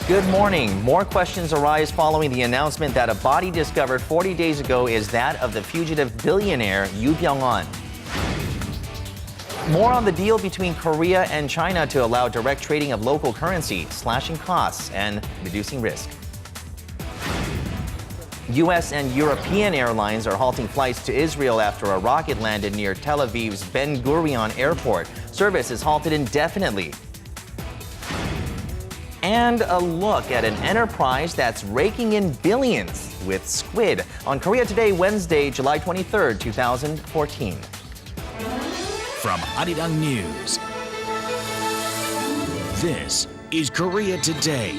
Good morning. More questions arise following the announcement that a body discovered 40 days ago is that of the fugitive billionaire Yu Byung-won. More on the deal between Korea and China to allow direct trading of local currency, slashing costs and reducing risk. U.S. and European airlines are halting flights to Israel after a rocket landed near Tel Aviv's Ben Gurion airport. Service is halted indefinitely. And a look at an enterprise that's raking in billions with squid on Korea Today, Wednesday, July 23rd, 2014. From Arirang News, this is Korea Today.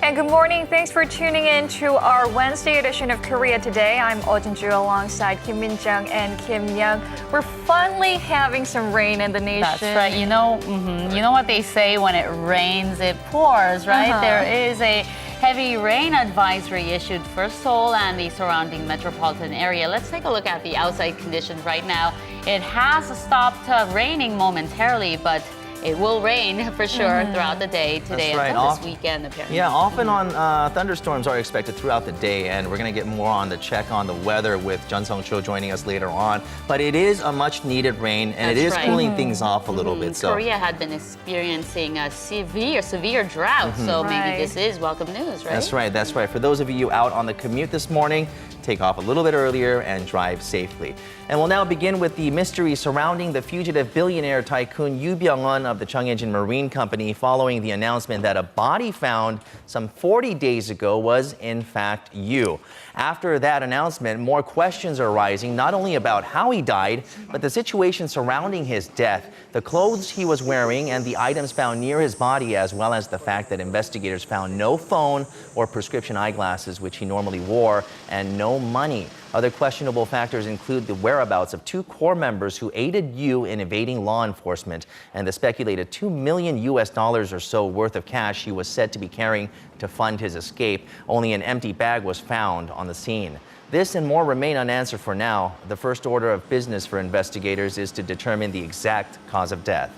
And good morning. Thanks for tuning in to our Wednesday edition of Korea Today. I'm Ojingeo alongside Kim Min-jung and Kim Young. We're finally having some rain in the nation. That's right. You know what they say, when it rains, it pours, right? There is a heavy rain advisory issued for Seoul and the surrounding metropolitan area. Let's take a look at the outside conditions right now. It has stopped raining momentarily, but it will rain for sure throughout the day today until this weekend, apparently. Yeah, often on thunderstorms are expected throughout the day, and we're going to get more on the check on the weather with Gunsan Ojingeo joining us later on. But it is a much-needed rain, and it is cooling things off a little bit. So Korea had been experiencing a severe drought, so maybe this is welcome news, right? That's right, that's right. For those of you out on the commute this morning, take off a little bit earlier and drive safely. And we'll now begin with the mystery surrounding the fugitive billionaire tycoon Yu Byung-won of the Cheongjin Marine Company following the announcement that a body found some 40 days ago was in fact Yu. After that announcement, more questions are rising, not only about how he died, but the situation surrounding his death, the clothes he was wearing, and the items found near his body, as well as the fact that investigators found no phone or prescription eyeglasses, which he normally wore, and no money. Other questionable factors include the whereabouts of two core members who aided Yu in evading law enforcement and the speculated $2 million or so worth of cash he was said to be carrying to fund his escape. Only an empty bag was found on the scene. This and more remain unanswered for now. The first order of business for investigators is to determine the exact cause of death.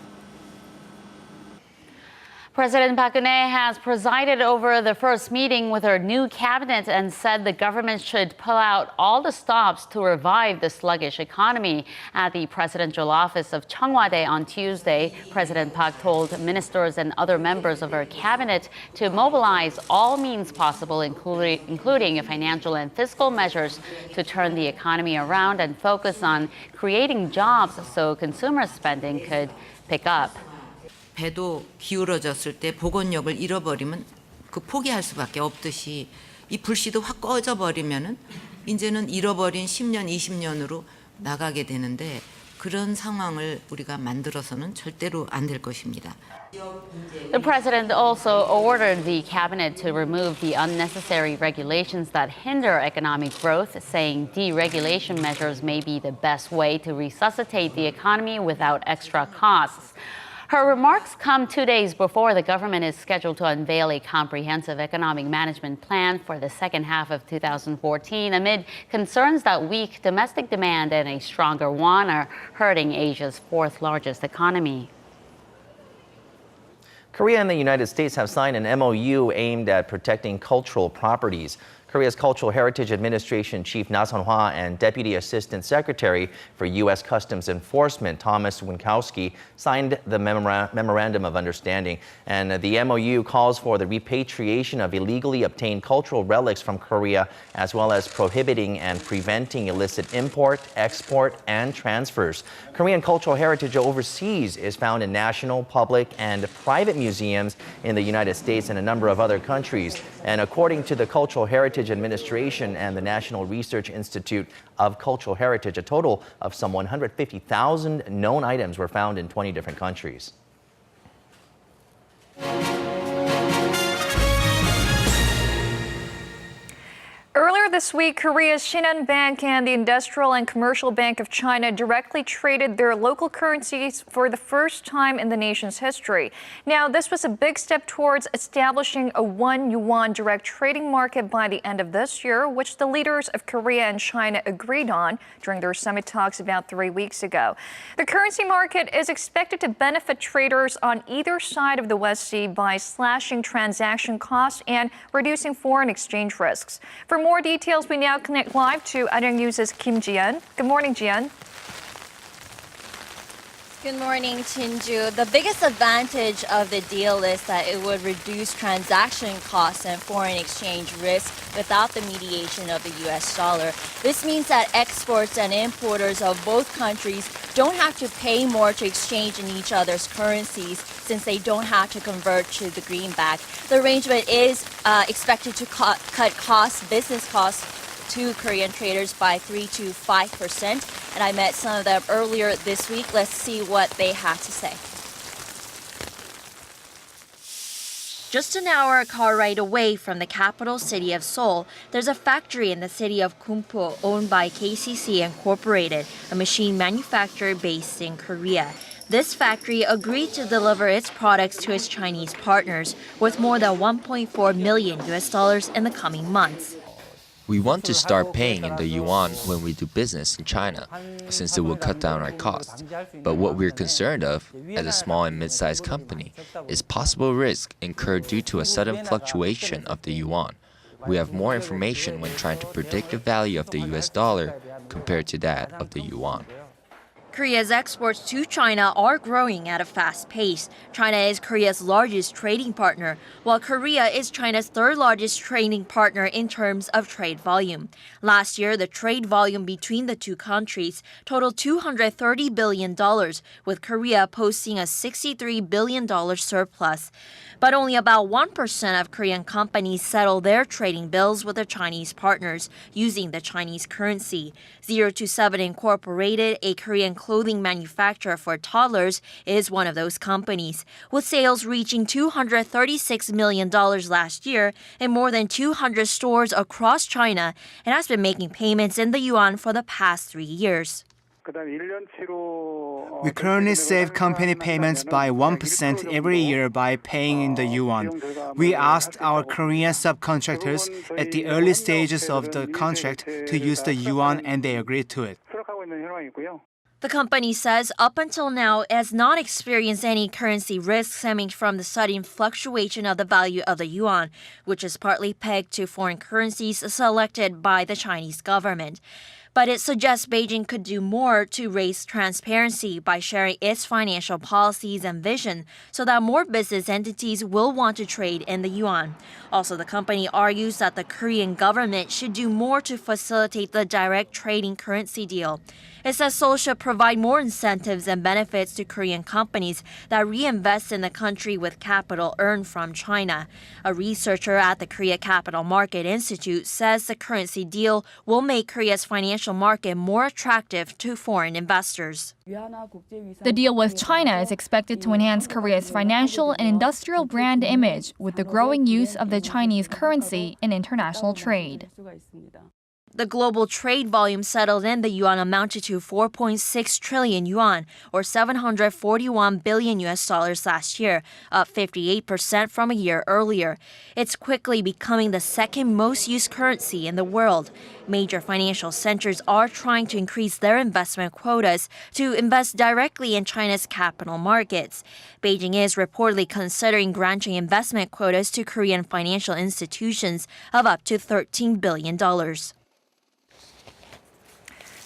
President Park Geun-hye has presided over the first meeting with her new cabinet and said the government should pull out all the stops to revive the sluggish economy. At the presidential office of Cheongwadae on Tuesday, President Park told ministers and other members of her cabinet to mobilize all means possible, including financial and fiscal measures, to turn the economy around and focus on creating jobs so consumer spending could pick up. 배도 기울어졌을 때 복원력을 잃어버리면 그 포기할 수밖에 없듯이 이 불씨도 확 꺼져버리면은 이제는 잃어버린 10년, 20년으로 나가게 되는데 그런 상황을 우리가 만들어서는 절대로 안 될 것입니다. The president also ordered the cabinet to remove the unnecessary regulations that hinder economic growth, saying deregulation measures may be the best way to resuscitate the economy without extra costs. Her remarks come 2 days before the government is scheduled to unveil a comprehensive economic management plan for the second half of 2014, amid concerns that weak domestic demand and a stronger won are hurting Asia's fourth largest economy. Korea and the United States have signed an MOU aimed at protecting cultural properties. Korea's Cultural Heritage Administration Chief Na Sun-hwa and Deputy Assistant Secretary for U.S. Customs Enforcement Thomas Winkowski signed the Memorandum of Understanding. And the MOU calls for the repatriation of illegally obtained cultural relics from Korea, as well as prohibiting and preventing illicit import, export, and transfers. Korean cultural heritage overseas is found in national, public, and private museums in the United States and a number of other countries. And according to the Cultural Heritage Administration and the National Research Institute of Cultural Heritage, a total of some 150,000 known items were found in 20 different countries. Earlier this week, Korea's Shinhan Bank and the Industrial and Commercial Bank of China directly traded their local currencies for the first time in the nation's history. Now, this was a big step towards establishing a Won-Yuan direct trading market by the end of this year, which the leaders of Korea and China agreed on during their summit talks about 3 weeks ago. The currency market is expected to benefit traders on either side of the West Sea by slashing transaction costs and reducing foreign exchange risks. For more details, we now connect live to Arirang News' Kim Ji-yeon. Good morning, Ji-yeon. Good morning, Chin-ju. The biggest advantage of the deal is that it would reduce transaction costs and foreign exchange risk without the mediation of the U.S. dollar. This means that exports and importers of both countries don't have to pay more to exchange in each other's currencies since they don't have to convert to the greenback. The arrangement is expected to cut business costs to Korean traders by 3 to 5%. And I met some of them earlier this week. Let's see what they have to say. Just an hour car ride away from the capital city of Seoul, there's a factory in the city of Gumpo owned by KCC Incorporated, a machine manufacturer based in Korea. This factory agreed to deliver its products to its Chinese partners worth more than $1.4 million in the coming months. We want to start paying in the yuan when we do business in China, since it will cut down our costs. But what we're concerned of, as a small and mid-sized company, is possible risk incurred due to a sudden fluctuation of the yuan. We have more information when trying to predict the value of the US dollar compared to that of the yuan. Korea's exports to China are growing at a fast pace. China is Korea's largest trading partner, while Korea is China's third largest trading partner in terms of trade volume. Last year, the trade volume between the two countries totaled $230 billion, with Korea posting a $63 billion surplus. But only about 1% of Korean companies settle their trading bills with their Chinese partners using the Chinese currency. 027 Incorporated, a Korean clothing manufacturer for toddlers, is one of those companies, with sales reaching $236 million last year in more than 200 stores across China and has been making payments in the yuan for the past 3 years. We currently save company payments by 1% every year by paying in the yuan. We asked our Korean subcontractors at the early stages of the contract to use the yuan and they agreed to it. The company says up until now it has not experienced any currency risk stemming from the sudden fluctuation of the value of the yuan, which is partly pegged to foreign currencies selected by the Chinese government. But it suggests Beijing could do more to raise transparency by sharing its financial policies and vision so that more business entities will want to trade in the yuan. Also, the company argues that the Korean government should do more to facilitate the direct trading currency deal. It says Seoul should provide more incentives and benefits to Korean companies that reinvest in the country with capital earned from China. A researcher at the Korea Capital Market Institute says the currency deal will make Korea's financial market more attractive to foreign investors. The deal with China is expected to enhance Korea's financial and industrial brand image with the growing use of the Chinese currency in international trade. The global trade volume settled in the yuan amounted to 4.6 trillion yuan, or $741 billion last year, up 58% from a year earlier. It's quickly becoming the second most used currency in the world. Major financial centers are trying to increase their investment quotas to invest directly in China's capital markets. Beijing is reportedly considering granting investment quotas to Korean financial institutions of up to $13 billion.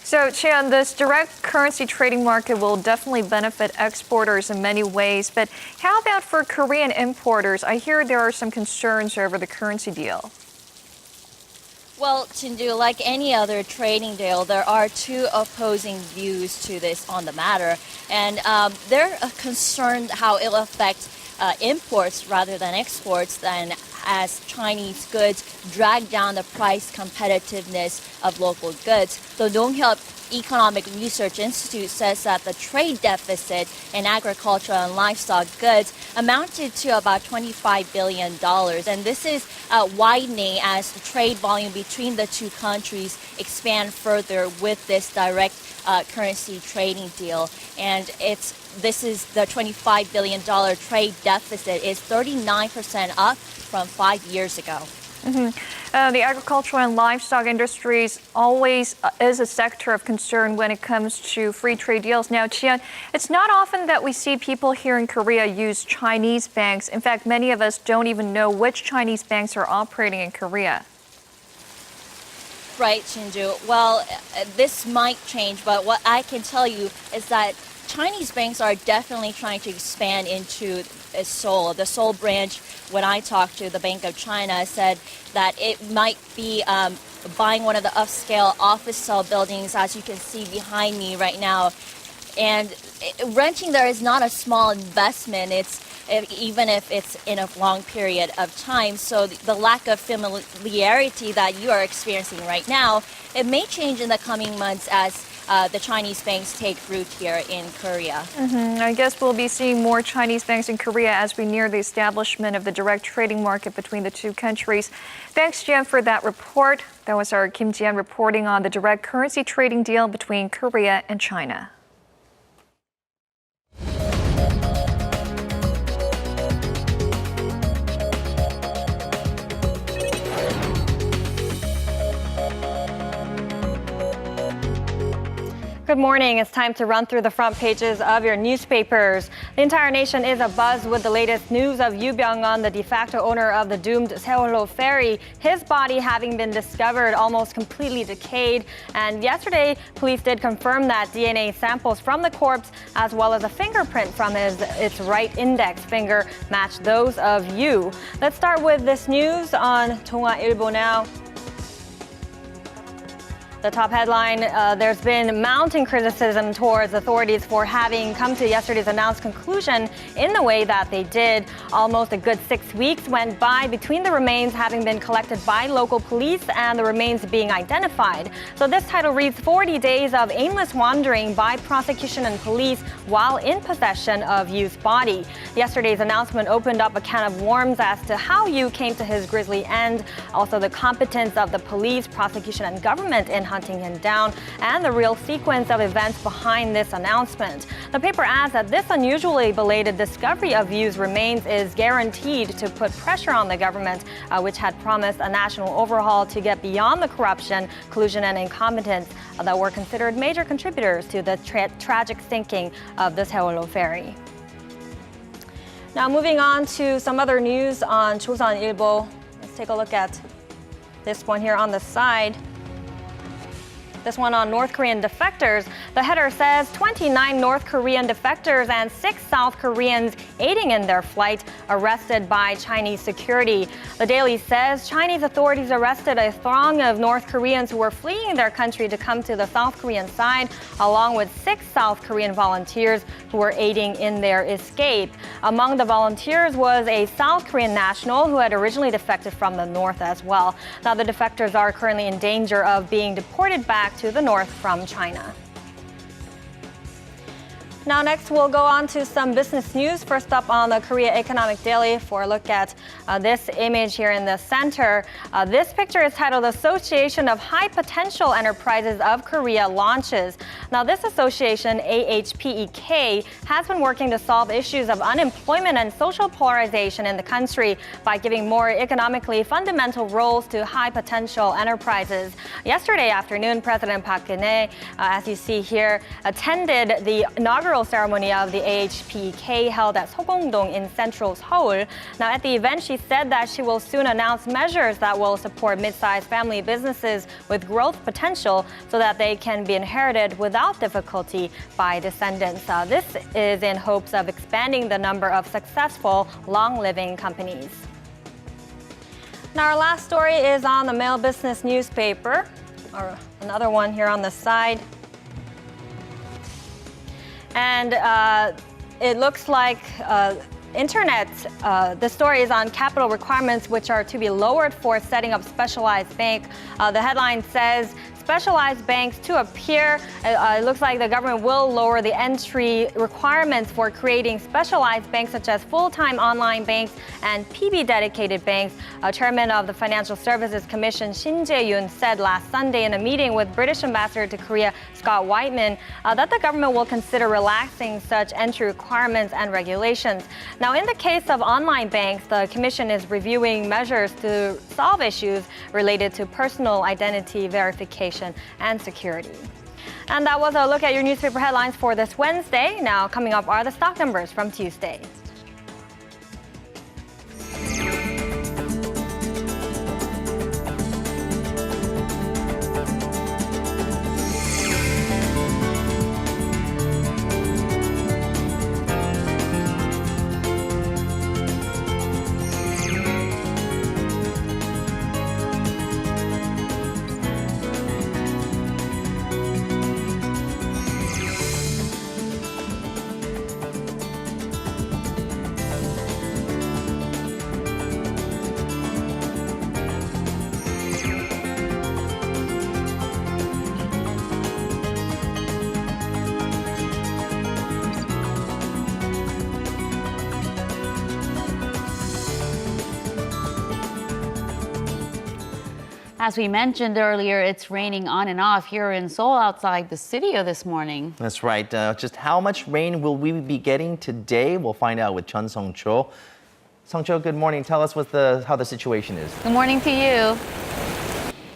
So, Chian, this direct currency trading market will definitely benefit exporters in many ways. But how about for Korean importers? I hear there are some concerns over the currency deal. Well, Chinju, like any other trading deal, there are two opposing views to this on the matter. And they're concerned how it will affect imports rather than exports and as Chinese goods drag down the price competitiveness of local goods. The Donghyeop Economic Research Institute says that the trade deficit in agricultural and livestock goods amounted to about $25 billion. And this is widening as the trade volume between the two countries expand further with this direct currency trading deal. And this is the $25 billion trade deficit is 39% up from 5 years ago. The agricultural and livestock industries always is a sector of concern when it comes to free trade deals. Now, Jian, it's not often that we see people here in Korea use Chinese banks. In fact, many of us don't even know which Chinese banks are operating in Korea. Right, Shinju. Well, this might change, but what I can tell you is that Chinese banks are definitely trying to expand into Seoul. The Seoul branch, when I talked to the Bank of China, said that it might be buying one of the upscale office cell buildings, as you can see behind me right now. And renting there is not a small investment. Even if it's in a long period of time. So the lack of familiarity that you are experiencing right now, it may change in the coming months as the Chinese banks take root here in Korea. I guess we'll be seeing more Chinese banks in Korea as we near the establishment of the direct trading market between the two countries. Thanks, Jian, for that report. That was our Kim Jian reporting on the direct currency trading deal between Korea and China. Good morning. It's time to run through the front pages of your newspapers. The entire nation is abuzz with the latest news of Yu Byung-un, the de facto owner of the doomed Seoul ferry, his body having been discovered almost completely decayed. And yesterday, police did confirm that DNA samples from the corpse, as well as a fingerprint from its right index finger, matched those of Yu. Let's start with this news on Ilbo now. The top headline, there's been mounting criticism towards authorities for having come to yesterday's announced conclusion in the way that they did. Almost a good 6 weeks went by between the remains having been collected by local police and the remains being identified. So this title reads 40 days of aimless wandering by prosecution and police while in possession of Yu's body. Yesterday's announcement opened up a can of worms as to how Yu came to his grisly end, also the competence of the police, prosecution, and government in hunting him down, and the real sequence of events behind this announcement. The paper adds that this unusually belated discovery of Yu's remains is guaranteed to put pressure on the government, which had promised a national overhaul to get beyond the corruption, collusion, and incompetence that were considered major contributors to the tragic sinking of the Seoul ferry. Now moving on to some other news on Ilbo. Let's take a look at this one here on the side. This one on North Korean defectors. The header says 29 North Korean defectors and 6 South Koreans aiding in their flight arrested by Chinese security. The Daily says Chinese authorities arrested a throng of North Koreans who were fleeing their country to come to the South Korean side, along with 6 South Korean volunteers who were aiding in their escape. Among the volunteers was a South Korean national who had originally defected from the north as well. Now the defectors are currently in danger of being deported back to the north from China. Now next we'll go on to some business news. First up on the Korea Economic Daily for a look at this image here in the center. This picture is titled Association of High Potential Enterprises of Korea launches. Now this association, AHPEK, has been working to solve issues of unemployment and social polarization in the country by giving more economically fundamental roles to high potential enterprises. Yesterday afternoon, President Park Geun-hye, as you see here, attended the inaugural ceremony of the AHPEK held at Sogong-dong in central Seoul. Now, at the event, she said that she will soon announce measures that will support mid-sized family businesses with growth potential so that they can be inherited without difficulty by descendants. This is in hopes of expanding the number of successful, long-living companies. Now, our last story is on the Mail Business newspaper, or another one here on the side. And it looks like internet. The story is on capital requirements which are to be lowered for setting up specialized bank. The headline says, specialized banks to appear. It looks like the government will lower the entry requirements for creating specialized banks such as full-time online banks and PB-dedicated banks. Chairman of the Financial Services Commission Shin Jae-yoon said last Sunday in a meeting with British Ambassador to Korea Scott Whiteman that the government will consider relaxing such entry requirements and regulations. Now, in the case of online banks, the Commission is reviewing measures to solve issues related to personal identity verification and security. And that was a look at your newspaper headlines for this Wednesday. Now, coming up are the stock numbers from Tuesday. As we mentioned earlier, it's raining on and off here in Seoul outside the studio this morning. That's right. Just how much rain will we be getting today? We'll find out with Chun Sung-cho. Sung-cho, good morning. Tell us how the situation is. Good morning to you.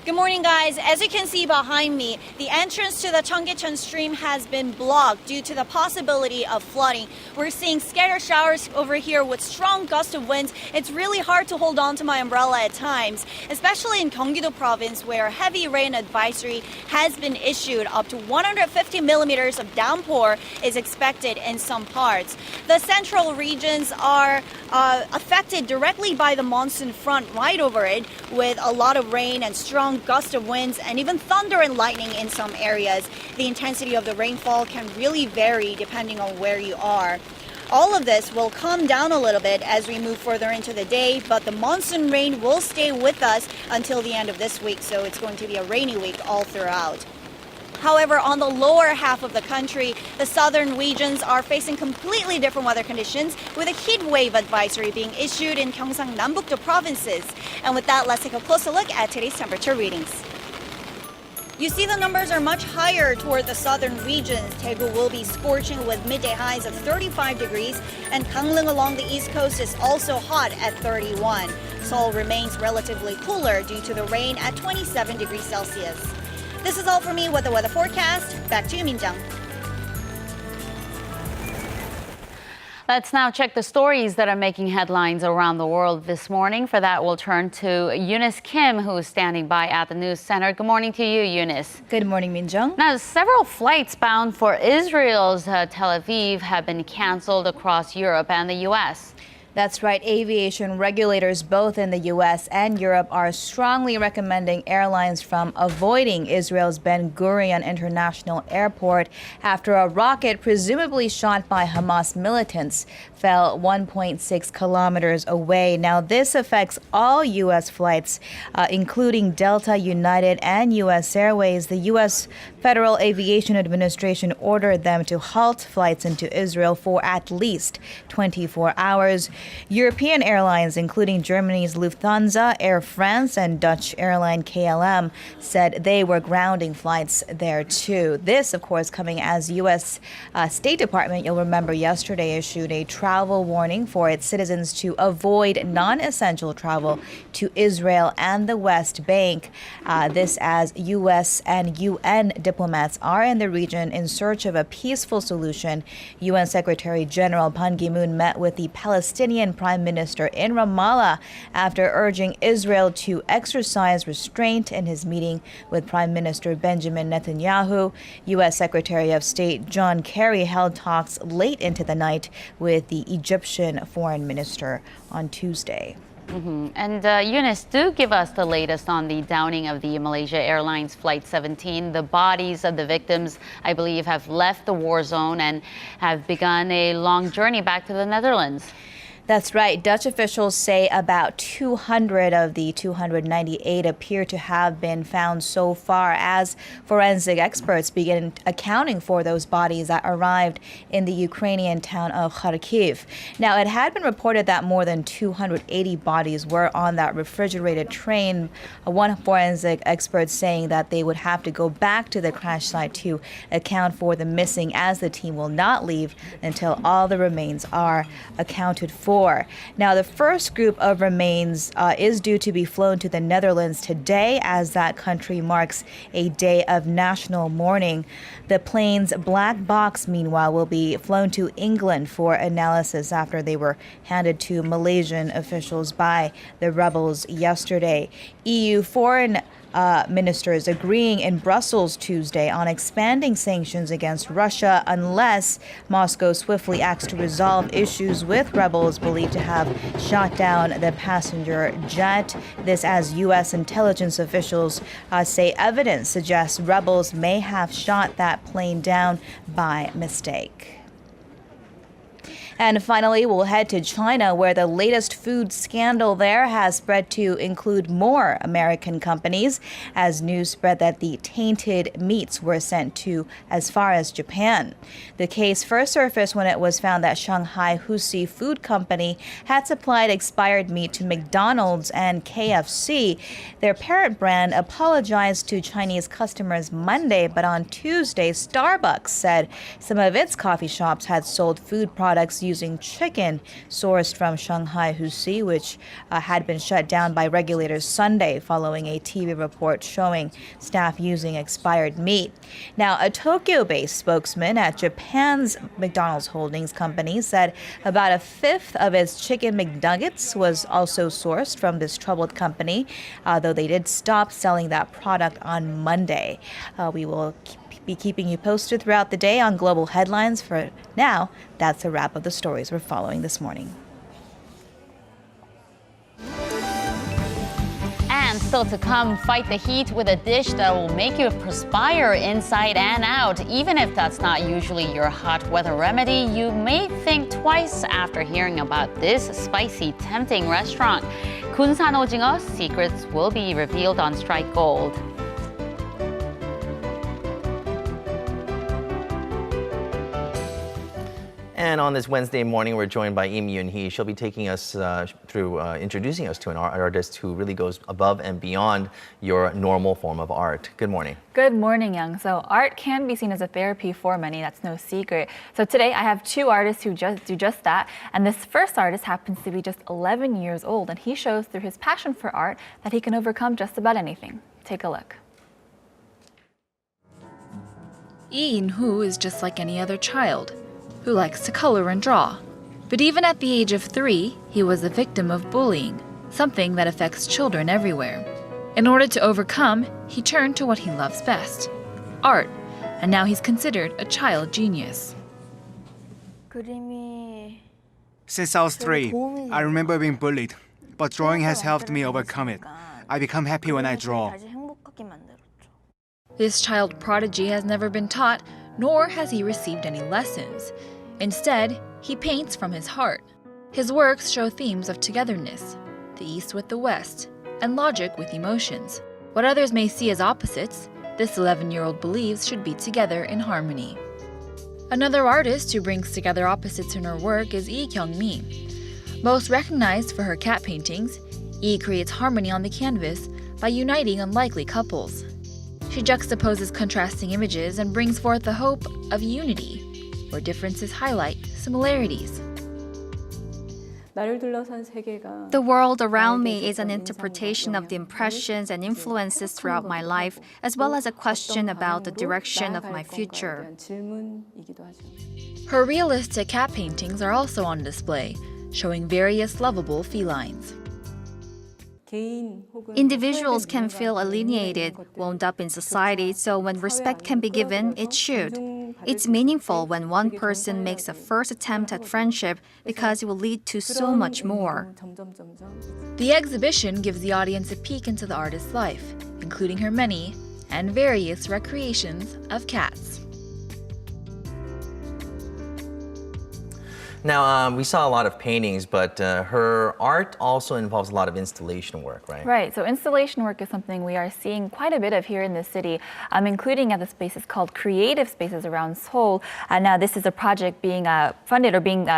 Good morning, guys. As you can see behind me, the entrance to the Cheonggyecheon stream has been blocked due to the possibility of flooding. We're seeing scattered showers over here with strong gusts of winds. It's really hard to hold on to my umbrella at times, especially in Gyeonggi-do province where heavy rain advisory has been issued. Up to 150 millimeters of downpour is expected in some parts. The central regions are affected directly by the monsoon front right over it, with a lot of rain and strong gust of winds and even thunder and lightning in some areas. The intensity of the rainfall can really vary depending on where you are. All of this will calm down a little bit as we move further into the day, but the monsoon rain will stay with us until the end of this week, so it's going to be a rainy week all throughout. However, on the lower half of the country, the southern regions are facing completely different weather conditions, with a heat wave advisory being issued in Gyeongsang, Nambu-do provinces. And with that, let's take a closer look at today's temperature readings. You see the numbers are much higher toward the southern regions. Daegu will be scorching with midday highs of 35 degrees, and Gangneung along the east coast is also hot at 31. Seoul remains relatively cooler due to the rain at 27 degrees Celsius. This is all for me with the weather forecast. Back to you, Min-jung. Let's now check the stories that are making headlines around the world this morning. For that, we'll turn to Eunice Kim, who is standing by at the news center. Good morning to you, Eunice. Good morning, Min-jung. Now, several flights bound for Israel's Tel Aviv have been canceled across Europe and the U.S. That's right. Aviation regulators both in the U.S. and Europe are strongly recommending airlines from avoiding Israel's Ben Gurion International Airport after a rocket presumably shot by Hamas militants fell 1.6 kilometers away. Now, this affects all U.S. flights, including Delta, United, and U.S. Airways. The U.S. Federal Aviation Administration ordered them to halt flights into Israel for at least 24 hours. European airlines, including Germany's Lufthansa, Air France, and Dutch airline KLM, said they were grounding flights there too. This, of course, coming as U.S. State Department, you'll remember yesterday, issued a travel warning for its citizens to avoid non-essential travel to Israel and the West Bank. This as U.S. and UN diplomats are in the region in search of a peaceful solution. UN Secretary General Ban Ki-moon met with the Palestinian Prime Minister in Ramallah after urging Israel to exercise restraint in his meeting with Prime Minister Benjamin Netanyahu. U.S. Secretary of State John Kerry held talks late into the night with the Egyptian Foreign Minister on Tuesday. And Eunice, do give us the latest on the downing of the Malaysia Airlines Flight 17. The bodies of the victims, I believe, have left the war zone and have begun a long journey back to the Netherlands. That's right. Dutch officials say about 200 of the 298 appear to have been found so far as forensic experts begin accounting for those bodies that arrived in the Ukrainian town of Kharkiv. Now, it had been reported that more than 280 bodies were on that refrigerated train. One forensic expert saying that they would have to go back to the crash site to account for the missing, as the team will not leave until all the remains are accounted for. Now, the first group of remains is due to be flown to the Netherlands today, as that country marks a day of national mourning. The plane's black box, meanwhile, will be flown to England for analysis after they were handed to Malaysian officials by the rebels yesterday. EU foreign ministers agreeing in Brussels Tuesday on expanding sanctions against Russia unless Moscow swiftly acts to resolve issues with rebels believed to have shot down the passenger jet. This as U.S. intelligence officials say evidence suggests rebels may have shot that plane down by mistake. And finally, we'll head to China, where the latest food scandal there has spread to include more American companies, as news spread that the tainted meats were sent to as far as Japan. The case first surfaced when it was found that Shanghai Husi Food Company had supplied expired meat to McDonald's and KFC. Their parent brand apologized to Chinese customers Monday, but on Tuesday, Starbucks said some of its coffee shops had sold food products using chicken sourced from Shanghai Husi, which had been shut down by regulators Sunday following a TV report showing staff using expired meat. Now, a Tokyo-based spokesman at Japan's McDonald's Holdings company said about a fifth of its chicken McNuggets was also sourced from this troubled company, though they did stop selling that product on Monday. We will be keeping you posted throughout the day on global headlines. For now, that's a wrap of the stories we're following this morning. And still to come, fight the heat with a dish that will make you perspire inside and out. Even if that's not usually your hot weather remedy, you may think twice after hearing about this spicy, tempting restaurant. Gunsan Ojingeo's secrets will be revealed on Strike Gold. And on this Wednesday morning, we're joined by Im Yoon-hee. She'll be taking us through introducing us to an artist who really goes above and beyond your normal form of art. Good morning. Good morning, Young. So art can be seen as a therapy for many. That's no secret. So today I have two artists who do just that. And this first artist happens to be just 11 years old. And he shows through his passion for art that he can overcome just about anything. Take a look. Lee In-hoo is just like any other child who likes to color and draw. But even at the age of 3, he was a victim of bullying, something that affects children everywhere. In order to overcome, he turned to what he loves best, art, and now he's considered a child genius. Since I was 3, I remember being bullied, but drawing has helped me overcome it. I become happy when I draw. This child prodigy has never been taught, nor has he received any lessons. Instead, he paints from his heart. His works show themes of togetherness, the East with the West, and logic with emotions. What others may see as opposites, this 11-year-old believes should be together in harmony. Another artist who brings together opposites in her work is Lee Kyung-mi. Most recognized for her cat paintings, Lee creates harmony on the canvas by uniting unlikely couples. She juxtaposes contrasting images and brings forth the hope of unity, where differences highlight similarities. The world around me is an interpretation of the impressions and influences throughout my life, as well as a question about the direction of my future. Her realistic cat paintings are also on display, showing various lovable felines. Individuals can feel alienated, wound up in society, so when respect can be given, it should. It's meaningful when one person makes a first attempt at friendship because it will lead to so much more. The exhibition gives the audience a peek into the artist's life, including her many and various recreations of cats. Now, we saw a lot of paintings, but her art also involves a lot of installation work, right? Right. So installation work is something we are seeing quite a bit of here in the city, including at the spaces called Creative Spaces around Seoul. Now, this is a project being funded or being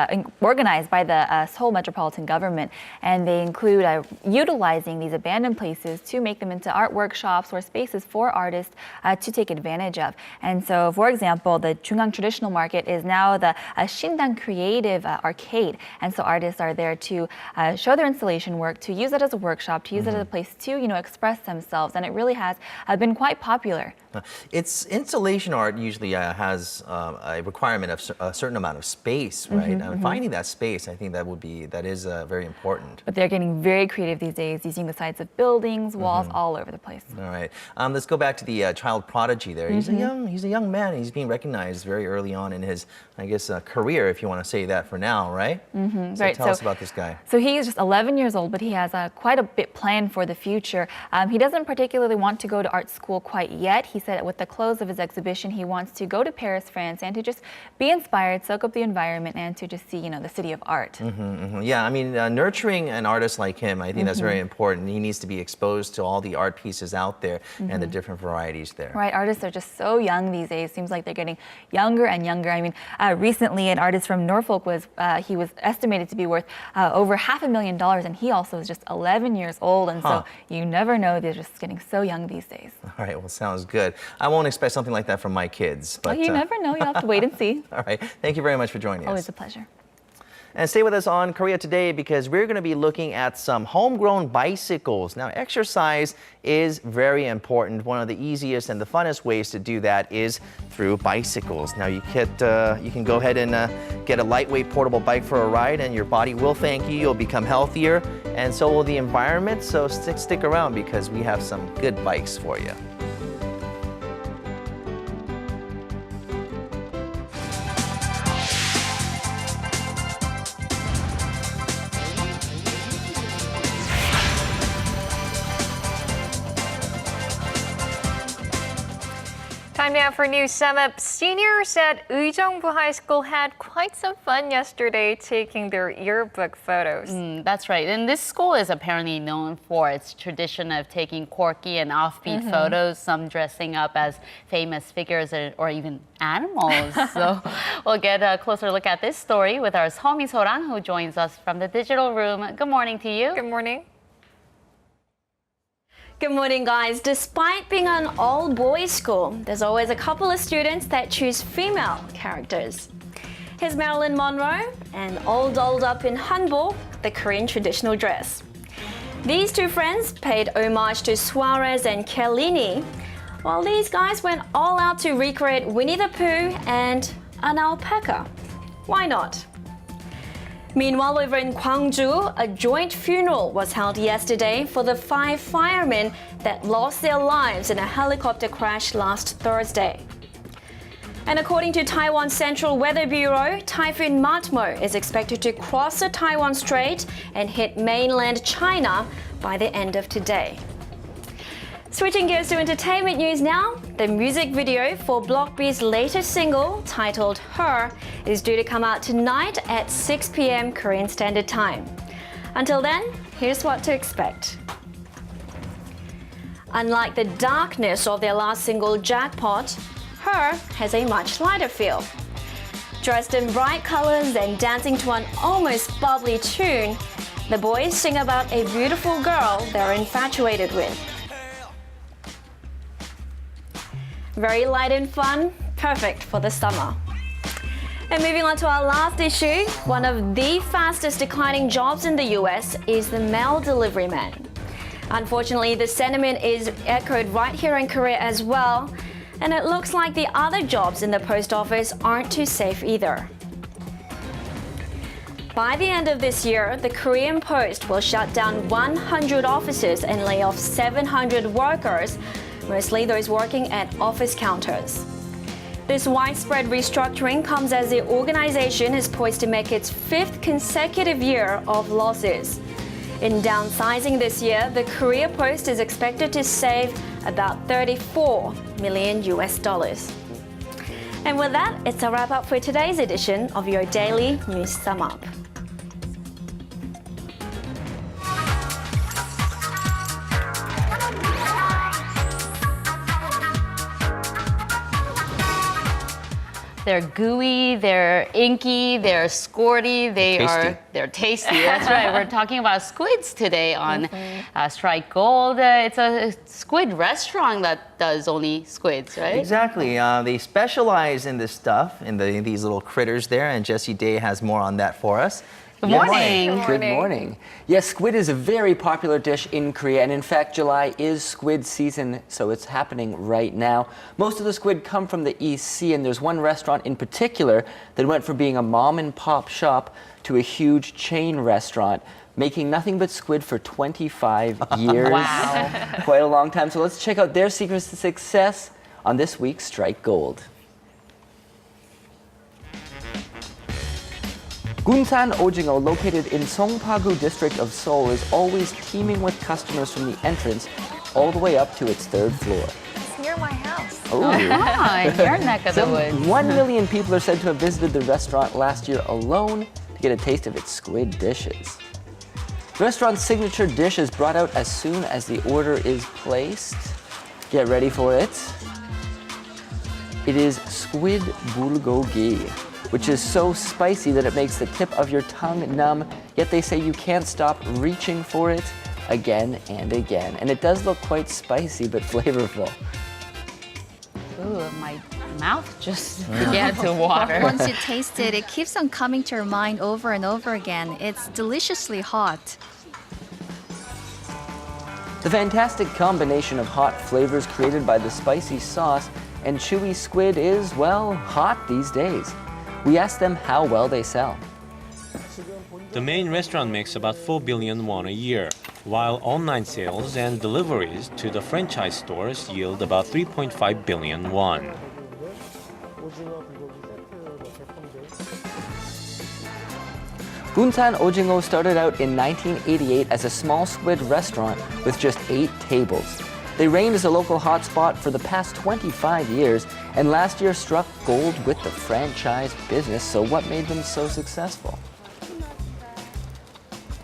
organized by the Seoul Metropolitan Government, and they include utilizing these abandoned places to make them into art workshops or spaces for artists to take advantage of. And so, for example, the Jungang Traditional Market is now the Shindang Creative Arcade, and so artists are there to show their installation work, to use it as a workshop, to use it as a place to, express themselves, and it really has been quite popular. It's installation art usually has a requirement of a certain amount of space, right? Finding that space, I think that is very important. But they're getting very creative these days, using the sides of buildings, walls, all over the place. All right, let's go back to the child prodigy there. He's a young man. He's being recognized very early on in his, I guess, career, if you want to say that for now, right? So tell us about this guy. So he is just 11 years old, but he has quite a bit planned for the future. He doesn't particularly want to go to art school quite yet. He said with the close of his exhibition, he wants to go to Paris, France, and to just be inspired, soak up the environment, and to just see, the city of art. Yeah, I mean, nurturing an artist like him, I think that's very important. He needs to be exposed to all the art pieces out there and the different varieties there. Right, artists are just so young these days. Seems like they're getting younger and younger. I mean, recently an artist from Norfolk was estimated to be worth over $500,000, and he also is just 11 years old, and so you never know, they're just getting so young these days. All right, well, sounds good. I won't expect something like that from my kids. But well, you never know. You'll have to wait and see. All right, thank you very much for joining us. Always a pleasure. And stay with us on Korea Today, because we're going to be looking at some homegrown bicycles. Now, exercise is very important. One of the easiest and the funnest ways to do that is through bicycles. Now, you can go ahead and get a lightweight portable bike for a ride, and your body will thank you. You'll become healthier, and so will the environment. So stick around, because we have some good bikes for you. Time now for News Sum Up. Seniors at Uijeongbu High School had quite some fun yesterday taking their yearbook photos. That's right. And this school is apparently known for its tradition of taking quirky and offbeat photos, some dressing up as famous figures or even animals. So we'll get a closer look at this story with our Seomi Sorang, who joins us from the digital room. Good morning to you. Good morning. Good morning, guys. Despite being an all-boys school, there's always a couple of students that choose female characters. Here's Marilyn Monroe, and all dolled up in hanbok, the Korean traditional dress. These two friends paid homage to Suarez and Chiellini, while these guys went all out to recreate Winnie the Pooh and an alpaca. Why not? Meanwhile, over in Gwangju, a joint funeral was held yesterday for the 5 firemen that lost their lives in a helicopter crash last Thursday. And according to Taiwan Central Weather Bureau, Typhoon Matmo is expected to cross the Taiwan Strait and hit mainland China by the end of today. Switching gears to entertainment news now, the music video for Block B's latest single, titled H.E.R, is due to come out tonight at 6 p.m. Korean Standard Time. Until then, here's what to expect. Unlike the darkness of their last single, Jackpot, H.E.R has a much lighter feel. Dressed in bright colors and dancing to an almost bubbly tune, the boys sing about a beautiful girl they're infatuated with. Very light and fun, perfect for the summer. And moving on to our last issue, one of the fastest declining jobs in the US is the mail delivery man. Unfortunately, the sentiment is echoed right here in Korea as well, and it looks like the other jobs in the post office aren't too safe either. By the end of this year, the Korean Post will shut down 100 offices and lay off 700 workers, mostly those working at office counters. This widespread restructuring comes as the organization is poised to make its 5th consecutive year of losses. In downsizing this year, the Korea Post is expected to save about $34 million. And with that, it's a wrap up for today's edition of your Daily News Sum Up. They're gooey, they're inky, they're squirty, they're tasty. That's right. We're talking about squids today on Strike Gold. It's a squid restaurant that does only squids, right? Exactly. They specialize in this stuff, in these little critters there, and Jessie Day has more on that for us. Good morning. Good morning. Yes, squid is a very popular dish in Korea, and in fact, July is squid season, so it's happening right now. Most of the squid come from the East Sea, and there's one restaurant in particular that went from being a mom-and-pop shop to a huge chain restaurant, making nothing but squid for 25 years. Wow. Quite a long time. So let's check out their secrets to success on this week's Strike Gold. Gunsan Ojingeo, located in Songpa-gu district of Seoul, is always teeming with customers from the entrance all the way up to its 3rd floor. It's near my house. Oh, in your neck of the woods. 1 million people are said to have visited the restaurant last year alone to get a taste of its squid dishes. The restaurant's signature dish is brought out as soon as the order is placed. Get ready for it. It is squid bulgogi, which is so spicy that it makes the tip of your tongue numb, yet they say you can't stop reaching for it again and again. And it does look quite spicy but flavorful. Ooh, my mouth just began to water. Once you taste it, it keeps on coming to your mind over and over again. It's deliciously hot. The fantastic combination of hot flavors created by the spicy sauce and chewy squid is, well, hot these days. We asked them how well they sell. The main restaurant makes about 4 billion won a year, while online sales and deliveries to the franchise stores yield about 3.5 billion won. Gunsan Ojingeo started out in 1988 as a small squid restaurant with just 8 tables. They reigned as a local hotspot for the past 25 years, and last year struck gold with the franchise business. So what made them so successful?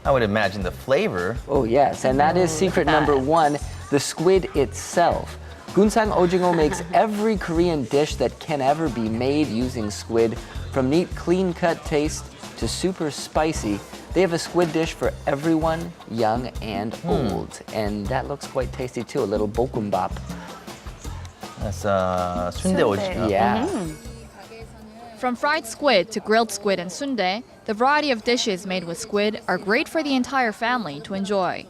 I would imagine the flavor. Oh yes, and that is secret number 1, the squid itself. Gunsan Ojingeo makes every Korean dish that can ever be made using squid, from neat, clean-cut taste to super spicy. They have a squid dish for everyone, young and old. And that looks quite tasty too, a little bokumbap. That's sundae ojingeo. Yeah. From fried squid to grilled squid and sundae, the variety of dishes made with squid are great for the entire family to enjoy.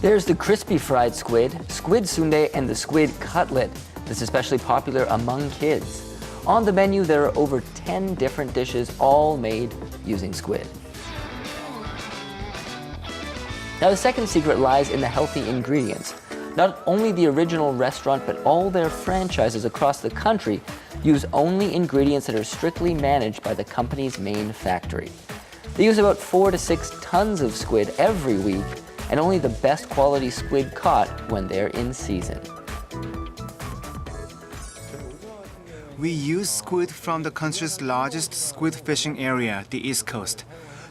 There's the crispy fried squid, squid sundae, and the squid cutlet. That's especially popular among kids. On the menu, there are over 10 different dishes, all made using squid. Now, the second secret lies in the healthy ingredients. Not only the original restaurant, but all their franchises across the country use only ingredients that are strictly managed by the company's main factory. They use about 4 to 6 tons of squid every week, and only the best quality squid caught when they're in season. We use squid from the country's largest squid fishing area, the East Coast.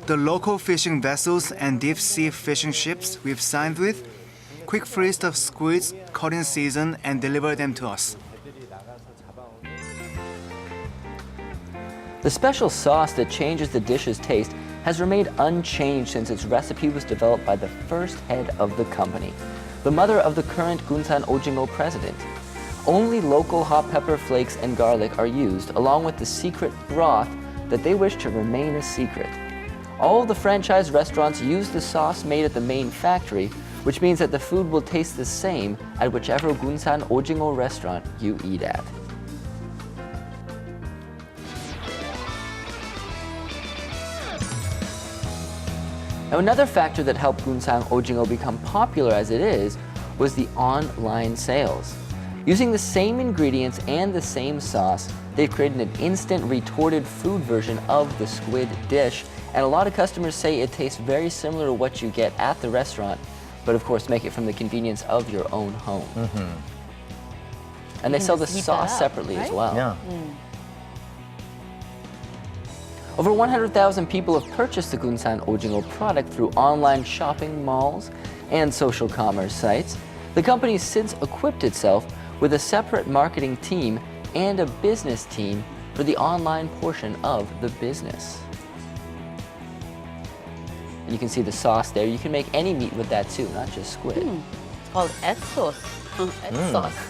The local fishing vessels and deep-sea fishing ships we've signed with quick freeze the squids caught in season and deliver them to us. The special sauce that changes the dish's taste has remained unchanged since its recipe was developed by the first head of the company, the mother of the current Gunsan Ojingeo president. Only local hot pepper flakes and garlic are used, along with the secret broth that they wish to remain a secret. All the franchise restaurants use the sauce made at the main factory, which means that the food will taste the same at whichever Gunsan Ojingeo restaurant you eat at. Now, another factor that helped Gunsan Ojingeo become popular as it is was the online sales. Using the same ingredients and the same sauce, they've created an instant retorted food version of the squid dish, and a lot of customers say it tastes very similar to what you get at the restaurant, but of course make it from the convenience of your own home. And they sell the just heat sauce that up, separately as right? well. Yeah. Over 100,000 people have purchased the Gunsan Ojingeo product through online shopping malls and social commerce sites. The company has since equipped itself with a separate marketing team and a business team for the online portion of the business. And you can see the sauce there. You can make any meat with that too, not just squid. It's called Ed sauce. Ed sauce.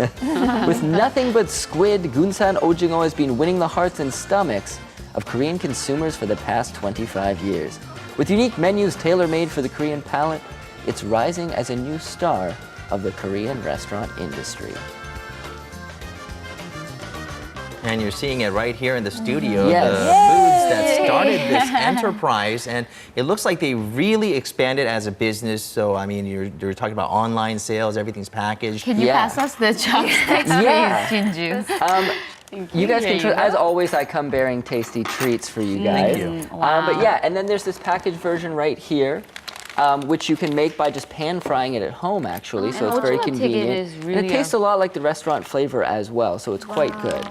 With nothing but squid, Gunsan Ojingeo has been winning the hearts and stomachs of Korean consumers for the past 25 years. With unique menus tailor-made for the Korean palate, it's rising as a new star of the Korean restaurant industry. And you're seeing it right here in the studio, Yes. the foods that started this enterprise. And it looks like they really expanded as a business. So, I mean, you're talking about online sales, everything's packaged. Can you pass us the chopsticks, Yeah. please, Jinju? You guys can, There you as go. always, I come bearing tasty treats for you Thank guys. you. Wow. But yeah, and then there's this packaged version right here, which you can make by just pan frying it at home, actually. So it's very Ojingeo convenient. tigim is And really it tastes a lot like the restaurant flavor as well, so it's quite good.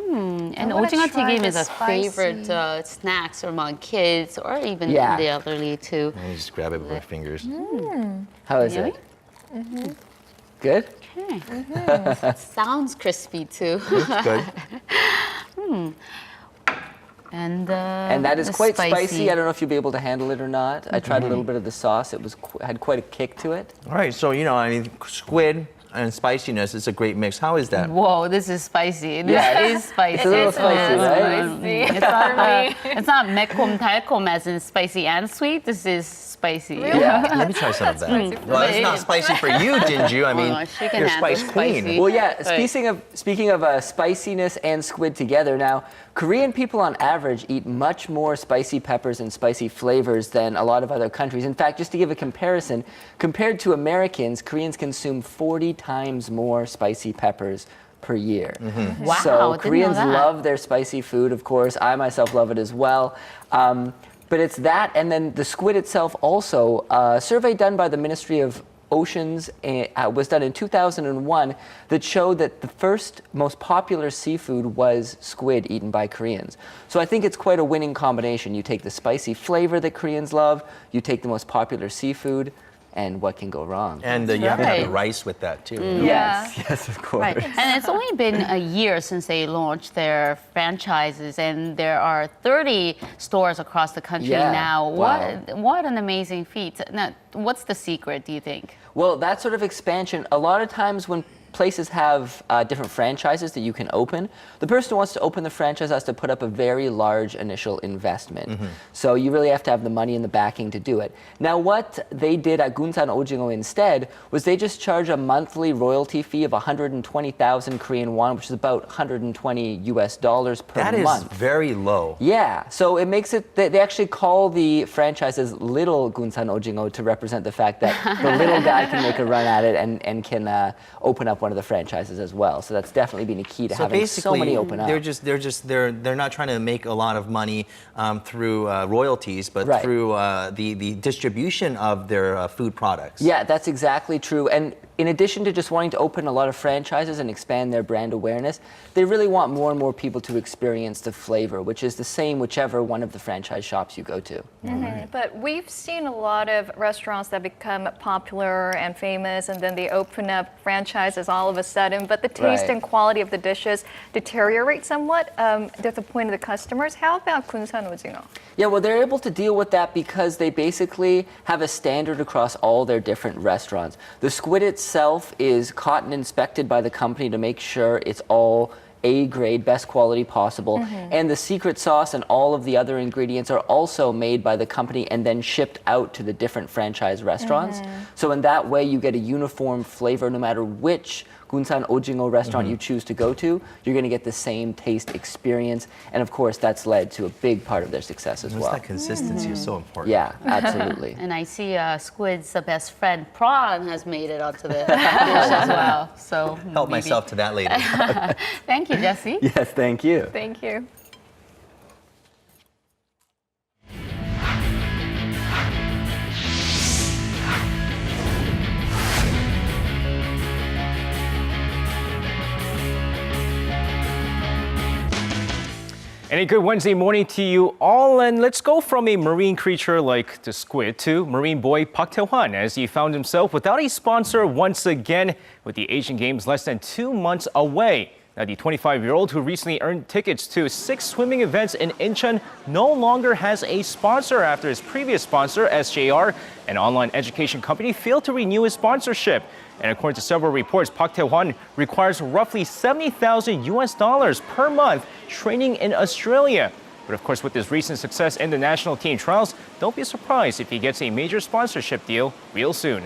And wanna Ojingeo try tigim the is a favorite snacks among kids or even Yeah. the elderly too. Let me just grab it with my fingers. How is Yummy? it? Good? Okay. Sounds crispy too. It's good. And that is the quite spicy. I don't know if you'll be able to handle it or not. I tried a little bit of the sauce. It was had quite a kick to it. All right, so, you know, I mean, squid and spiciness is a great mix. How is that? Whoa, this is spicy. This Yeah, is spicy. it's a little spicy, right? It's not 매콤 달콤 as in spicy and sweet. This is spicy. Yeah. Let me try some of that. Well, it's not spicy for you, Jinju. I mean, no, she can you're handle spice queen. spicy. Well, yeah. Right. Speaking of spiciness and squid together, now Korean people on average eat much more spicy peppers and spicy flavors than a lot of other countries. In fact, just to give a comparison, compared to Americans, Koreans consume 40 times more spicy peppers per year. Wow, So didn't know Koreans that. love their spicy food, of course. I myself love it as well. But it's that, and then the squid itself also. A survey done by the Ministry of Oceans was done in 2001 that showed that the first most popular seafood was squid eaten by Koreans. So I think it's quite a winning combination. You take the spicy flavor that Koreans love, you take the most popular seafood, and what can go wrong? And you have to have the right. rice with that, too. Yes, of course. Right. And it's only been a year since they launched their franchises, and there are 30 stores across the country Yeah, now. wow. What an amazing feat. Now, what's the secret, do you think? Well, that sort of expansion, a lot of times when places have different franchises that you can open, the person who wants to open the franchise has to put up a very large initial investment. So you really have to have the money and the backing to do it. Now, what they did at Gunsan Ojingeo instead was they just charge a monthly royalty fee of 120,000 Korean won, which is about 120 US dollars per That is month. very low. Yeah, so it makes it, they actually call the franchises Little Gunsan Ojingeo to represent the fact that the little guy can make a run at it and can open up one of the franchises as well. So that's definitely been a key to having so many open up. They're not trying to make a lot of money through royalties, but Right. through the distribution of their food products. Yeah, that's exactly true. And in addition to just wanting to open a lot of franchises and expand their brand awareness, they really want more and more people to experience the flavor, which is the same whichever one of the franchise shops you go to. But we've seen a lot of restaurants that become popular and famous, and then they open up franchises all of a sudden, but the taste Right. and quality of the dishes deteriorate somewhat. There's a point of the customers. How about Gunsan Ojingeo? Yeah, well, they're able to deal with that because they basically have a standard across all their different restaurants. The squid itself is caught and inspected by the company to make sure it's all A-grade, best quality possible. And the secret sauce and all of the other ingredients are also made by the company and then shipped out to the different franchise restaurants. So in that way, you get a uniform flavor no matter which Gunsan Ojingeo restaurant you choose to go to, you're going to get the same taste experience. And of course, that's led to a big part of their success as well. That consistency is so important. Yeah, absolutely. And I see squid's best friend, prawn, has made it onto the dish as well. So Help maybe- myself to that later. Thank you, Jesse. Yes, thank you. Thank you. And a good Wednesday morning to you all. And let's go from a marine creature like the squid to marine boy Park Tae-hwan as he found himself without a sponsor once again with the Asian Games less than 2 months away. Now, the 25-year-old who recently earned tickets to 6 swimming events in Incheon no longer has a sponsor after his previous sponsor, H.E.R, an online education company, failed to renew his sponsorship. And according to several reports, Park Tae-hwan requires roughly $70,000 per month training in Australia. But of course, with his recent success in the national team trials, don't be surprised if he gets a major sponsorship deal real soon.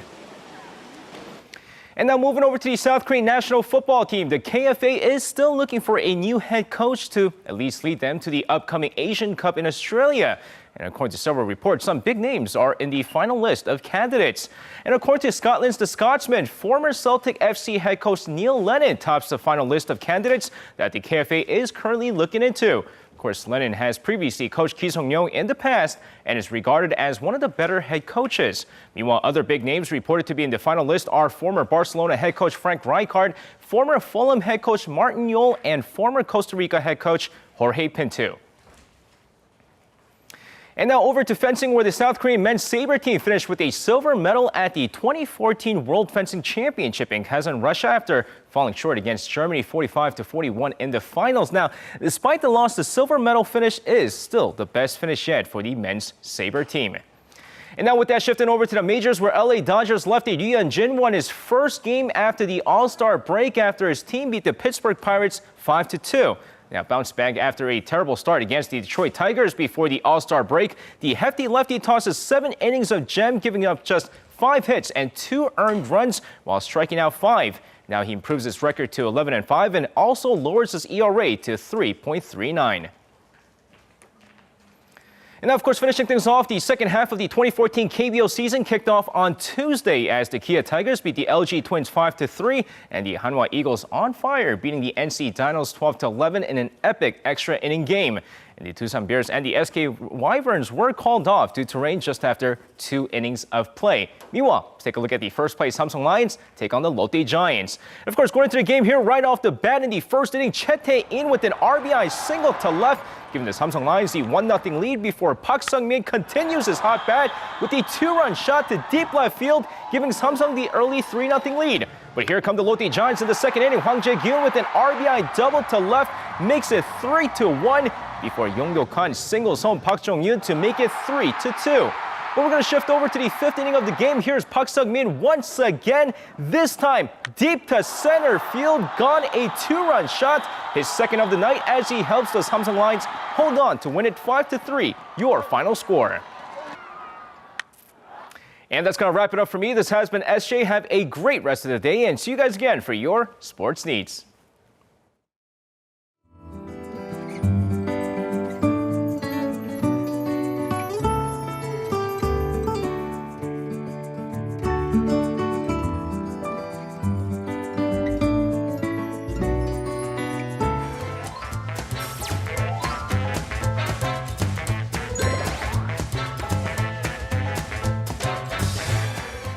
And now moving over to the South Korean national football team, the KFA is still looking for a new head coach to at least lead them to the upcoming Asian Cup in Australia. And according to several reports, some big names are in the final list of candidates. And according to Scotland's The Scotsman, former Celtic FC head coach Neil Lennon tops the final list of candidates that the KFA is currently looking into. Of course, Lennon has previously coached Ki Sung-young in the past and is regarded as one of the better head coaches. Meanwhile, other big names reported to be in the final list are former Barcelona head coach Frank Rijkaard, former Fulham head coach Martin Jol, and former Costa Rica head coach Jorge Pinto. And now over to fencing, where the South Korean men's saber team finished with a silver medal at the 2014 World Fencing Championship in Kazan, Russia, after falling short against Germany 45-41 in the finals. Now, despite the loss, the silver medal finish is still the best finish yet for the men's saber team. And now with that, shifting over to the majors, where LA Dodgers lefty Ryu Yeon-jin won his first game after the All-Star break after his team beat the Pittsburgh Pirates 5-2. Now, bounced back after a terrible start against the Detroit Tigers before the All-Star break. The hefty lefty tosses 7 innings of gem, giving up just 5 hits and 2 earned runs while striking out 5. Now he improves his record to 11-5 and also lowers his ERA to 3.39. And now, of course, finishing things off, the second half of the 2014 KBO season kicked off on Tuesday as the Kia Tigers beat the LG Twins 5-3 and the Hanwha Eagles on fire, beating the NC Dinos 12-11 in an epic extra inning game. And the Tucson Bears and the SK Wyverns were called off due to rain just after 2 innings of play. Meanwhile, let's take a look at the first place Samsung Lions take on the Lotte Giants. And of course, going into the game here right off the bat in the first inning, Chete in with an RBI single to left, giving the Samsung Lions the 1-0 lead before Park Sung-min continues his hot bat with a 2-run shot to deep left field, giving Samsung the early 3-0 lead. But here come the Lotte Giants in the second inning. Hwang Jae-gyun with an RBI double to left makes it 3-1 before Yong Gyo-kan singles home Park Jong-yoon to make it 3-2. But we're going to shift over to the 5th inning of the game. Here's Park Sung-min once again, this time deep to center field, gone a 2-run shot, his second of the night, as he helps the Samsung Lions hold on to win it 5-3, your final score. And that's going to wrap it up for me. This has been SJ. Have a great rest of the day and see you guys again for your sports needs.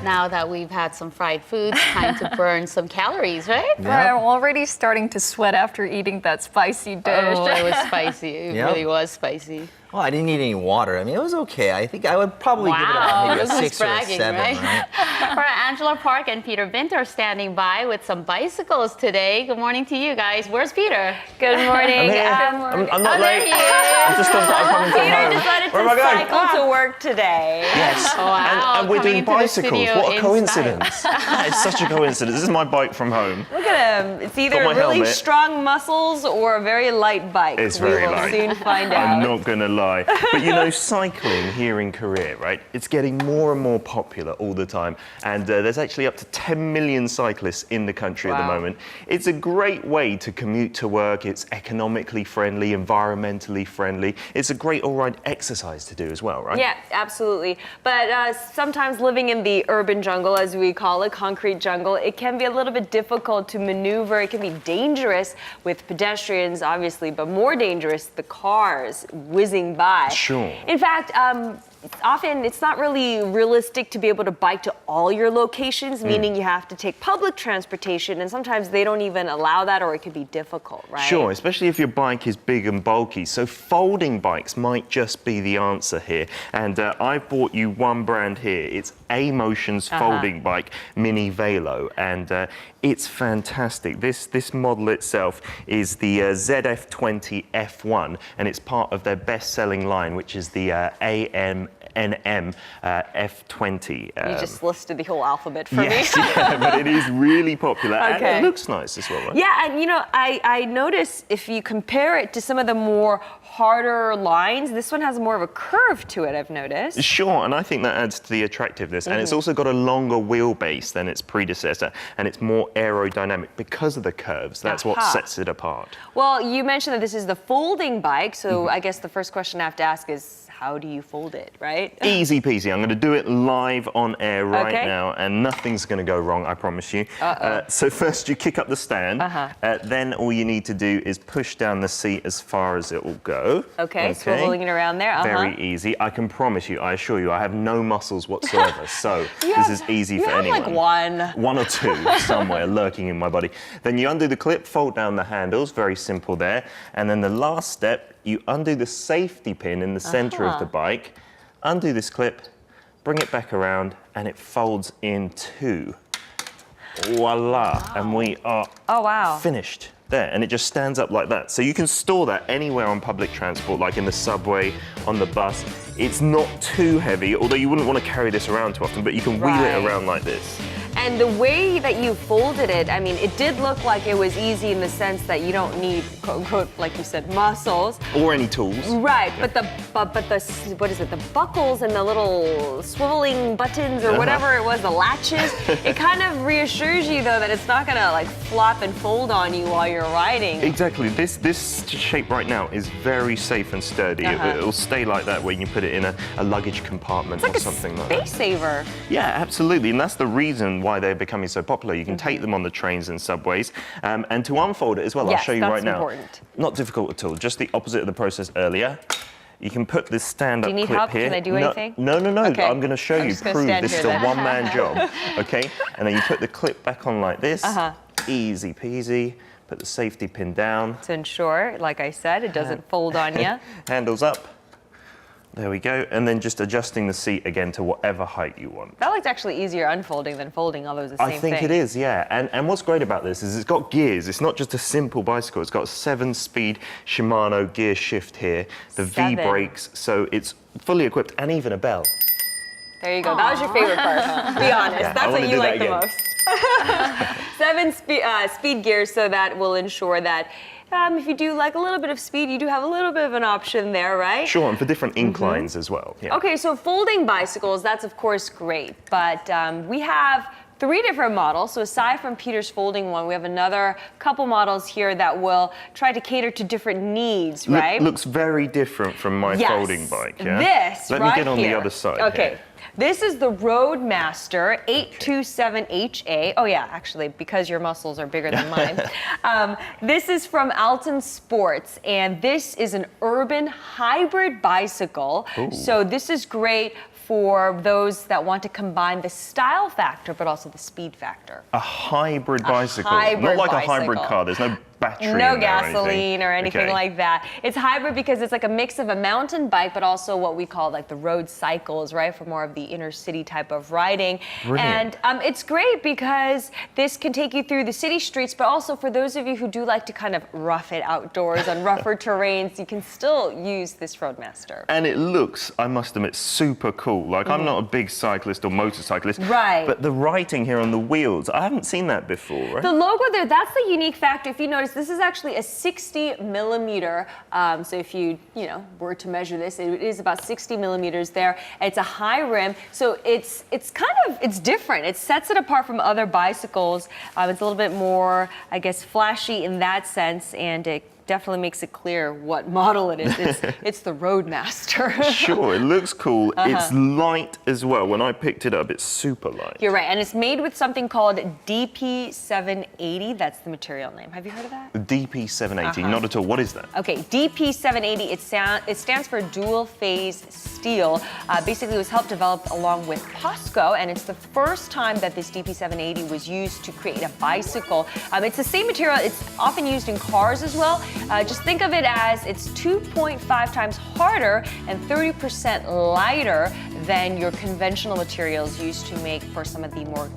Now that we've had some fried foods, time to burn some calories, right? Right, I'm already starting to sweat after eating that spicy dish. Oh, it was spicy. It really was spicy. Well, I didn't eat any water. I mean, it was okay. I think I would probably give it maybe a 6 bragging, or a 7, right? All right, Angela Park and Peter Bint are standing by with some bicycles today. Good morning to you guys. Where's Peter? Good morning. I'm not late. I'm just coming from home. Peter decided to cycle to work today. Yes. Oh, wow. And we're doing bicycles. What a coincidence. That is such a coincidence. This is my bike from home. Look at him. It's either really strong muscles or a very light bike. It's very light. We will soon find out. I'm not going to lie. But you know, cycling here in Korea, right? It's getting more and more popular all the time. And there's actually up to 10 million cyclists in the country at the moment. It's a great way to commute to work. It's economically friendly, environmentally friendly. It's a great all-round exercise to do as well, right? Yeah, absolutely. But sometimes living in the urban jungle, as we call it, concrete jungle, it can be a little bit difficult to maneuver. It can be dangerous with pedestrians, obviously, but more dangerous, the cars whizzing by. Sure. In fact, often it's not really realistic to be able to bike to all your locations, meaning you have to take public transportation, and sometimes they don't even allow that, or it could be difficult, right? Sure, especially if your bike is big and bulky. So folding bikes might just be the answer here. And I've bought you one brand here. It's A-Motion's folding bike, Mini Velo, and it's fantastic. This model itself is the ZF20 F1, and it's part of their best-selling line, which is the AMNM F20. You just listed the whole alphabet for me. Yeah, but it is really popular, and it looks nice as well, right? Yeah, and I notice if you compare it to some of the more harder lines, this one has more of a curve to it, I've noticed. Sure, and I think that adds to the attractiveness. And it's also got a longer wheelbase than its predecessor, and it's more aerodynamic because of the curves. That's what sets it apart. Well, you mentioned that this is the folding bike, so I guess the first question I have to ask is, how do you fold it, right? Easy peasy. I'm going to do it live on air right now, and nothing's going to go wrong, I promise you. So first you kick up the stand. Then all you need to do is push down the seat as far as it will go. Okay, swiveling it around there. Very easy. I can promise you, I assure you, I have no muscles whatsoever. So this is easy for anyone. Like one. One or two somewhere lurking in my body. Then you undo the clip, fold down the handles. Very simple there. And then the last step, you undo the safety pin in the center of the bike, undo this clip, bring it back around, and it folds in two. Voila, and we are finished there. And it just stands up like that. So you can store that anywhere on public transport, like in the subway, on the bus. It's not too heavy, although you wouldn't want to carry this around too often, but you can wheel it around like this. And the way that you folded it, I mean, it did look like it was easy in the sense that you don't need, quote unquote, like you said, muscles. Or any tools. Right, but the what is it, the buckles and the little swiveling buttons or whatever it was, the latches, it kind of reassures you though that it's not gonna like flop and fold on you while you're riding. Exactly, this shape right now is very safe and sturdy. It'll stay like that when you put it in a luggage compartment or something like that. Space saver. Yeah, absolutely, and that's the reason why they're becoming so popular. You can take them on the trains and subways, and to unfold it as well, I'll show you right now. Important. Not difficult at all, just the opposite of the process earlier. You can put this stand-up clip here. Do you need help? Can I do anything? No. Okay. I'm going to show you, prove this is a one-man job, okay? And then you put the clip back on like this, easy peasy. Put the safety pin down. To ensure, like I said, it doesn't fold on you. Handles up. There we go, and then just adjusting the seat again to whatever height you want. That looks actually easier unfolding than folding, although it's the same thing. I think it is, yeah. And what's great about this is it's got gears. It's not just a simple bicycle. It's got a 7-speed Shimano gear shift here, the V brakes, so it's fully equipped, and even a bell. There you go. That was your favorite part, huh? Be honest. Yeah, that's what you like the most. 7 speed gears, so that will ensure that if you do like a little bit of speed, you do have a little bit of an option there, right? Sure, and for different inclines as well. Yeah. Okay, so folding bicycles, that's of course great, but we have 3 different models. So aside from Peter's folding one, we have another couple models here that will try to cater to different needs, right? Looks very different from my folding bike, yeah? This Let me get on the other side. Okay. Here. This is the Roadmaster 827 HA. Oh yeah, actually, because your muscles are bigger than mine. This is from Alton Sports, and this is an urban hybrid bicycle. Ooh. So this is great for those that want to combine the style factor, but also the speed factor. A hybrid bicycle. Hybrid Not like bicycle. a hybrid car. There's no battery No in there gasoline or anything like that. It's hybrid because it's like a mix of a mountain bike, but also what we call like the road cycles, right? For more of the inner city type of riding. Brilliant. And it's great because this can take you through the city streets, but also for those of you who do like to kind of rough it outdoors on rougher terrains, you can still use this Roadmaster. And it looks, I must admit, super cool. Like, I'm not a big cyclist or motorcyclist. Right. But the writing here on the wheels, I haven't seen that before, right? The logo there, that's the unique factor. If you notice, this is actually a 60 millimeter. So if you were to measure this, it is about 60 millimeters there. It's a high rim, so it's different. It sets it apart from other bicycles. It's a little bit more, I guess, flashy in that sense, and it definitely makes it clear what model it is. It's the Roadmaster. Sure, it looks cool. It's light as well. When I picked it up, it's super light. You're right, and it's made with something called DP780. That's the material name. Have you heard of that? The DP780, not at all. What is that? Okay, DP780, it stands for dual phase steel. Basically, it was helped develop along with POSCO, and it's the first time that this DP780 was used to create a bicycle. It's the same material. It's often used in cars as well. Just think of it as it's 2.5 times harder and 30% lighter than your conventional materials used to make for some of the more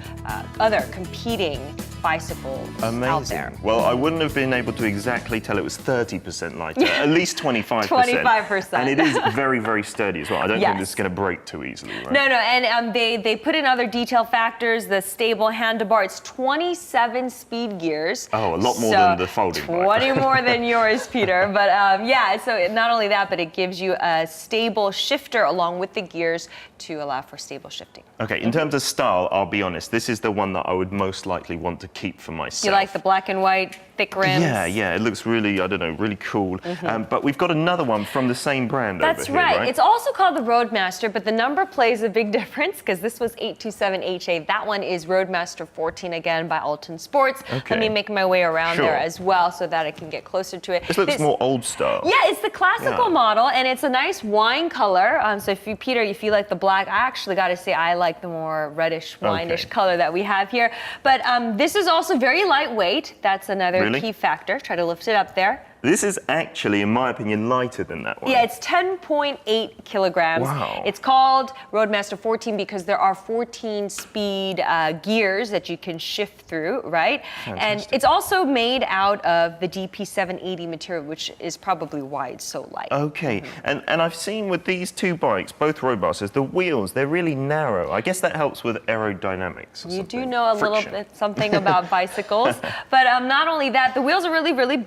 other competing bicycles out there. Well, I wouldn't have been able to exactly tell it was 30% lighter, at least 25%. 25%. And it is very, very sturdy as well. I don't think this is going to break too easily, right? No, and they put in other detail factors, the stable handlebar. It's 27 speed gears. Oh, a lot more than the folding bike. 20 more than yours, Peter. But yeah, so not only that, but it gives you a stable shifter along with the gears to allow for stable shifting. Okay, in terms of style, I'll be honest, this is the one that I would most likely want to keep for myself. You like the black and white, thick rims? Yeah, it looks really, I don't know, really cool. But we've got another one from the same brand over here, That's right. It's also called the Roadmaster, but the number plays a big difference because this was 827 HA. That one is Roadmaster 14 again by Alton Sports. Okay. Let me make my way around there as well so that I can get closer to it. This looks more old style. Yeah, it's the classical model, and it's a nice wine color. So if you, Peter, if you like the black, I actually got to say I like the more reddish, wineish color that we have here. But this is also very lightweight. That's another key factor. Try to lift it up there. This is actually, in my opinion, lighter than that one. Yeah, it's 10.8 kilograms. Wow. It's called Roadmaster 14 because there are 14 speed gears that you can shift through, right? Fantastic. And it's also made out of the DP780 material, which is probably why it's so light. Okay, and I've seen with these two bikes, both Roadmasters, the wheels, they're really narrow. I guess that helps with aerodynamics or You something. do know a little bit something about bicycles. But not only that, the wheels are really,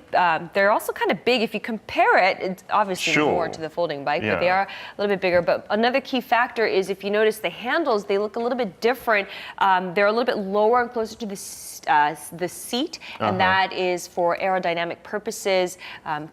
they're also kind of big. If you compare it, it's obviously more to the folding bike, but they are a little bit bigger. But another key factor is if you notice the handles, they look a little bit different. They're a little bit lower and closer to the seat, and that is for aerodynamic purposes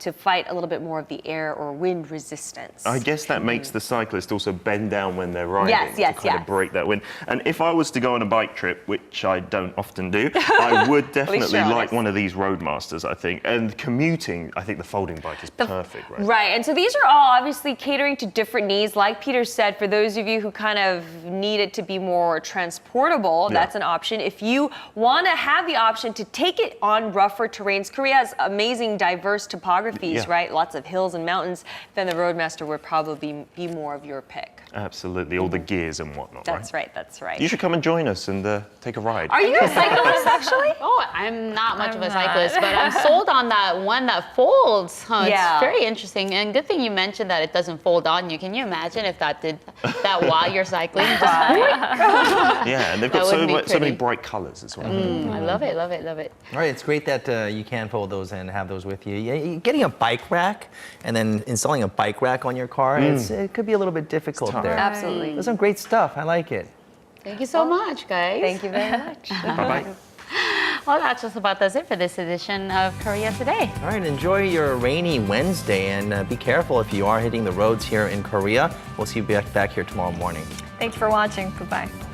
to fight a little bit more of the air or wind resistance. I guess that makes the cyclist also bend down when they're riding to kind of break that wind. And if I was to go on a bike trip, which I don't often do, I would definitely like one of these Roadmasters, I think. And commuting, I think the folding bike is perfect, right? Right, and so these are all obviously catering to different needs. Like Peter said, for those of you who kind of need it to be more transportable, that's an option. If you want to have the option to take it on rougher terrains, Korea has amazing diverse topographies, right? Lots of hills and mountains, then the Roadmaster would probably be more of your pick. Absolutely, all the gears and whatnot, That's right, that's right. You should come and join us and take a ride. Are you a cyclist, actually? Oh, I'm not much of a cyclist, but I'm sold on that one that folds. It's very interesting, and good thing you mentioned that it doesn't fold on you. Can you imagine if that did that while you're cycling? Yeah, and they've got so many bright colors as well. I love it, love it, love it. All right, it's great that you can fold those and have those with you. Getting a bike rack and then installing a bike rack on your car, it could be a little bit difficult there. Absolutely. There's some great stuff. I like it. Thank you so much, guys. Thank you very much. Bye-bye. Well, that's just about does it for this edition of Korea Today. All right, enjoy your rainy Wednesday and be careful if you are hitting the roads here in Korea. We'll see you back here tomorrow morning. Thanks for watching. Bye-bye.